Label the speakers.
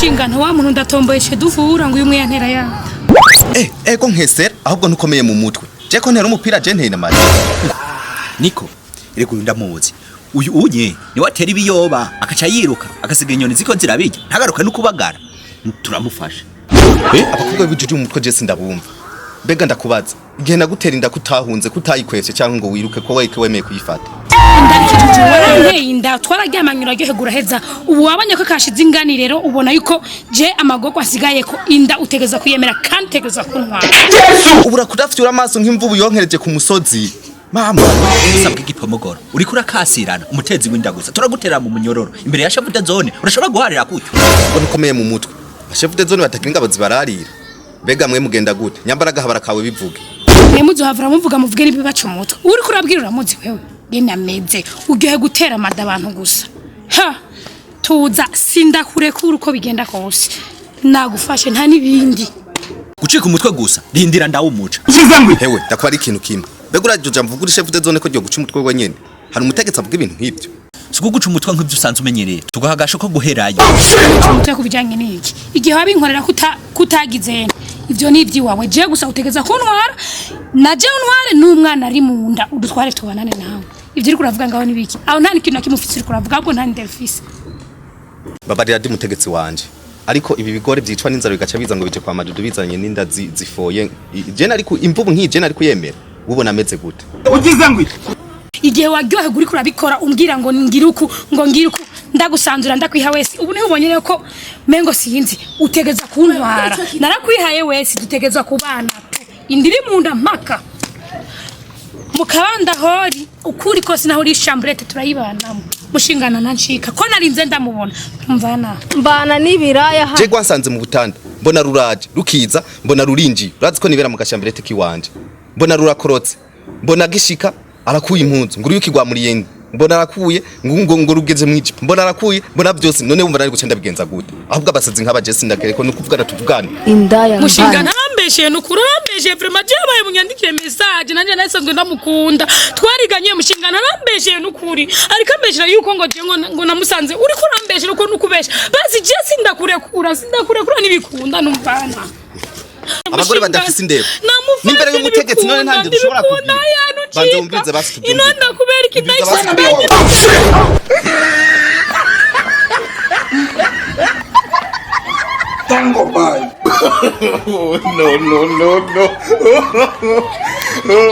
Speaker 1: mushingano wa muntu ndatomboyeshe duvura ngo uyu mwiyantera ya
Speaker 2: ko nkesera ahubwo ntukomeye mu mutwe je ko ntera umupira je ntera mari
Speaker 3: niko irego ndamuzi uyu unye ni watera ibiyoba akaca yiruka agasiga inyoni ziko zirabijya ntagaruka no kubagara turamufasha
Speaker 2: abakobwa bijuje umutwe je sindabumva mbega ndakubaza igihe nagutera inda kutahunze kutayikwese cyangwa ngo wiruke ko wemeye kuyifata
Speaker 1: ndakijuje waranteyinda twararyamanyura ryo hegura heza ubu wabanye ko kashize ingani rero ubona yuko je amagoko asigaye ko inda utegeza kuyemera kandi utegeza kuntwara
Speaker 2: ubura kudafyura amaso nk'imvubu yonkereje ku musozi mama
Speaker 3: sabwe igipomogoro uri kura kasirana umutezi w'inda gusa turagutera mu munyororo imbere ya chef de zone urashobora guharira kucyo
Speaker 2: ngo nukomeye mu mutwe chef de zone batagira ingabo zibararira bega mwe mugenda gute nyambaraga habara kawe bivuge
Speaker 1: mwe muzohavura muvuga muvuge nibibaca umutwe uri kurabwira uramuzi wewe genameze ugiye gutera amada abantu gusa ha tuza sindakure kuri uko bigenda kose nagufashe nta nibindi
Speaker 3: gucika umutwe gusa rindira ndawumuca
Speaker 2: hewe ndakwari ikintu kimwe bega urajoja mvugura chef de zone ko ryo guca umutwe wenyene hari umutegetsi avuga ibintu nk'ibyo
Speaker 3: siko guca umutwe nk'ibyo usanze umenyereye tugahagasha ko guherayo
Speaker 1: umutwe kubijanye n'iki igihe wabinkorera kutagize ivyo ni iby'iwawe je gusa utegeza kuntwara na je untware n'umwana ari mu nda udutware tubanane nawe ivyo uri kuravuga ngaho nibiki aho nta nikintu nakimufise uri kuravuga ahubwo nta ndelfise
Speaker 2: babarira ndi mutegetsi wanje ariko ibi bigore byicwa n'inzara bigaca biza ngo bije kwa madudu bizanye n'inda zifoye je ariko imvubu nk'ije nari kuyemera ubona ameze gute
Speaker 3: ugize ngwi
Speaker 1: igihe waryohe guri kurabikora umbwira ngo ngiruku ndagusanzura ndakwiha wese ubu niho ubonye ko mengo sinzi utegeza kuntwara narakwihaye wese dutegeza kubana indiri mu nda mpaka mukabanda hori ukuri kose naho uri chambrette turayibanamo mushingana nancika ko narinze ndamubona mvana
Speaker 4: mbana nibiraya
Speaker 2: je gwansanze mu butanda mbona ruraje rukiza mbona rurinji urazi ko nibera mu gashambrette kiwanje mbona rurakorotse mbona gishika arakuye impunzu nguri yukigwa muri yende mbona arakuye ngo rugeze mwijipo mbona arakuye mbona byose none wumva nari gucenda bigenza gute ahubwo abasazi nk'abaje sindagereko no kuvugana tuvugane
Speaker 4: indaya
Speaker 1: mushingana nambeshe no kurambeshe vraiment je baye munyandikire message nanje nasanzwe ndamukunda twariganye mushingana nambeshe no kuri ariko ambeshe yuko ngo je ngo namusanze uri kurambeshe uko nukubesha basi je sindakurekura nibikunda numvana
Speaker 2: abagore badafise indero nimbere y'umutegetsi none ntandi dushobora kugira banze umvize basi tubyumve
Speaker 1: inonda kubera ikidayisa
Speaker 5: Tango bye. No.